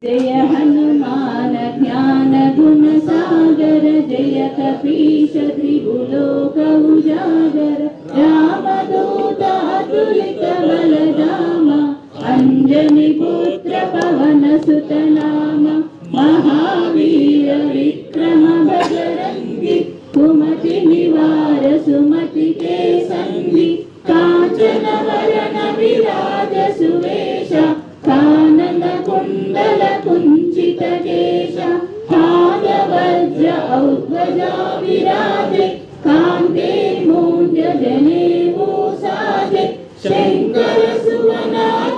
जय हनुमान ज्ञान गुण सागर जय कपीश त्रिभुलोक उजागर रामदूत अतुलित बल धाम अंजनी पुत्र पवन सुत नाम महावीर विक्रम बजरंगी कुमति निवार सुमति के संगी कांचन वरण विराज सुवेश कानन कुंडल कुंचित केश पादवज्र औध्वजा विराजे कांते मूञ्ज जनेऊ साजे शंकर सुवन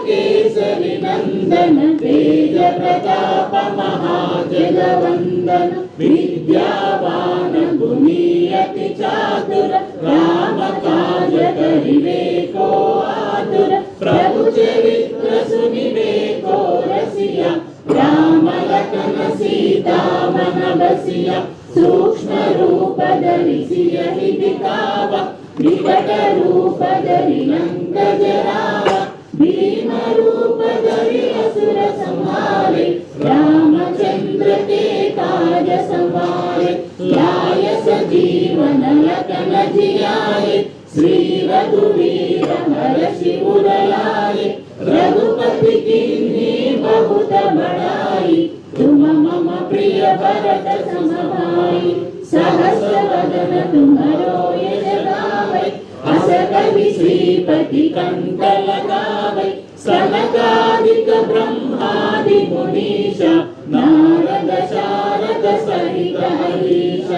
केसरी नंदन तेज प्रताप महाजगवंदन विद्यावान गुणी अति चातुर राम काज करिवे को आतुर प्रभु चरित्र सुनिवे को रसिया राम लखन सीता मन बसिया सूक्ष्म रूप धरि सियहि दिखावा विकट रूप धरि लंक जरावा भीम रूप धरि असुर संहारे रामचंद्र के काज संवारे लाय सजीवन लखन जियाए श्री रघुवीर हर्षि उर लाए रघुपति कीन्ही बहुत बड़ाई तुम मम प्रिय भरत सम भाई सहस वदन तुम्हरो यश गावै अस कवि श्रीपति कंठ लगावै सनकादिक ब्रह्मादि मुनीशा नारद शारद सहित हरीश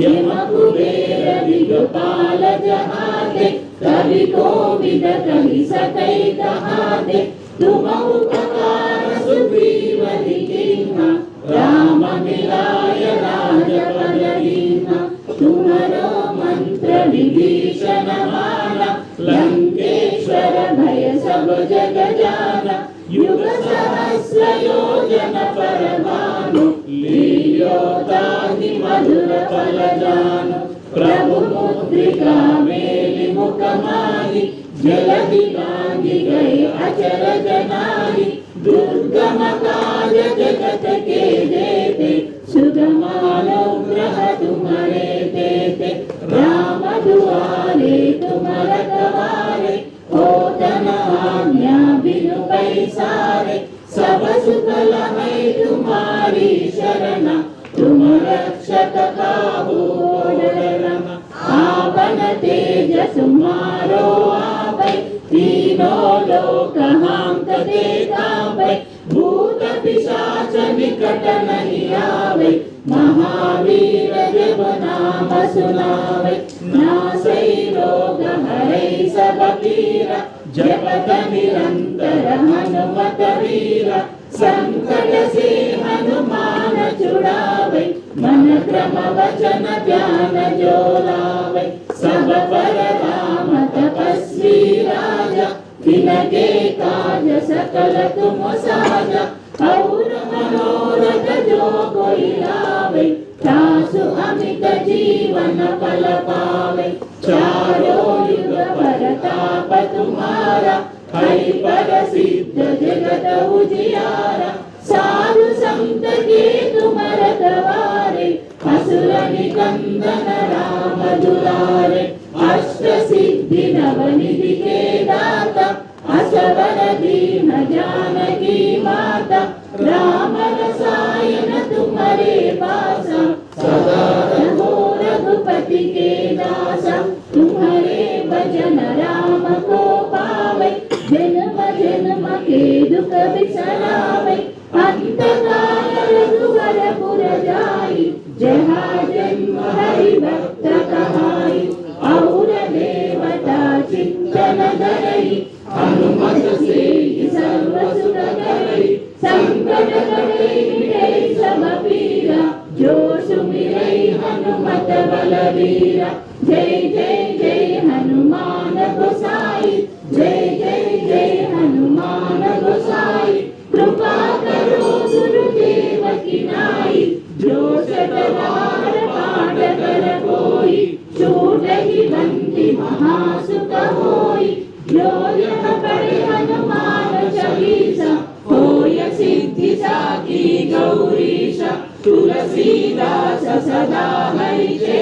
यम कुबेर दिगपाल जहाते कवि कोविद कहि सकै कहाते तुम उपकार सुग्रीव कीन्हा राम मिलाय राजपद दीन्हा तुम्हरो मंत्र विभीषण माना लंकेश्वर भय सब जग जाना युग सहस्र योजन पर भानु लील्योताहि मधुर फल जानु प्रभु मुद्रिका मेलि मुख माहि जलधि लांघि गए अचर जनाहि दुर्गम काज जगत के जेते सुगम अनुग्रह तुम्हारे देते राम दुआरे तुम रखवारे होतन आज्ञा बिनु पैसारे सब सुख लहै तुम्हारी शरण तुम रक्षक काहू को डरना आपन तेज तुम्हारो आपै तीनों लोक हांकते कांपै भूत पिशाच निकट नहीं आवे महावीर जब नाम सुनावे नासै रोग हरै सब पीरा जपत निरंतर हनुमत वीरा संकट से हनुमान छुड़ावे मन क्रम वचन ध्यान जो लावे सब पर राम तपस्वी राजा तिनके काज सकल तुम साजा और मनोरथ जो कोई लावे तासु अमित जीवन फल पावे चारों युग परताप तुम्हारा है प्रसिद्ध जगत उजियारा साधु संत के तुम रखवारे असुर निकंदन राम दुलारे अष्ट सिद्धि नवनिधि के दाता असवर दीन जानकी माता राम रसायन तुम्हारे पासा सदा रहो रघुपति के दासा तुम्हारे भजन राम को पावे जन्म जन्म के दुख बिसरावे अंत काल रघुवर पुर जाई जहाँ जन्म हरि भक्त कहाई और देवता चित्तन धरई हनुमत से सर्व सुख करई संकट कटे मिटै सब पीरा जो सुमिरै हनुमत बलवीरा जय जय जय हनुमान गोसाई जय जय जय हनुमान गोसाई कृपा करो गुरुदेव की नाई जो शतवार पाठ कर कोई छूटहि बंदी महासुख होई जो यह पढ़े हनुमान चालीसा होय सिद्धि साकी गौरीश तुलसीदास सदा हरिचे